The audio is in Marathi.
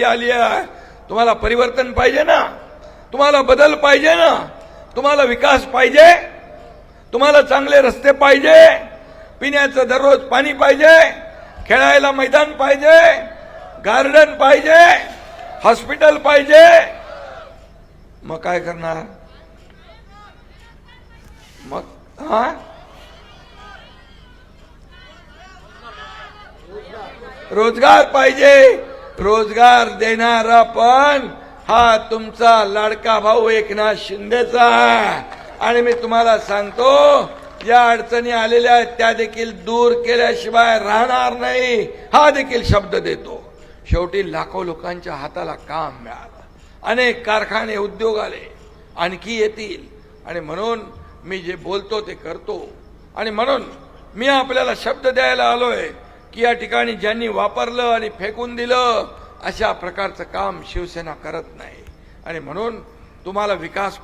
आली आहे। तुम्हाला परिवर्तन पाहिजे ना, तुम्हाला बदल पाहिजे ना, तुम्हाला विकास पाहिजे, तुम्हाला चांगले रस्ते पाहिजे, पिण्याचं दररोज पाणी पाहिजे, खेळायला मैदान पाहिजे, गार्डन पाहिजे, हॉस्पिटल पाहिजे। मग काय करणार? मग रोजगार पाहिजे। रोजगार देणारा पण हा तुमचा लाडका भाऊ एकनाथ शिंदेचा आहे। आणि मी तुम्हाला सांगतो, या अडचणी आलेल्या आहेत त्या देखील दूर केल्याशिवाय राहणार नाही, हा देखील शब्द देतो। शेवटी लाखो लोकांच्या हाताला काम मिळालं, अनेक कारखाने उद्योग आले, आणखी येतील। आणि म्हणून मी जे बोलतो ते करतो। आणि म्हणून मी आपल्याला शब्द द्यायला आलोय की या ठिकाणी ज्यांनी वापरलं आणि फेकून दिलं अशा प्रकारचं काम शिवसेना करत नाही। आणि म्हणून तुम्हाला विकास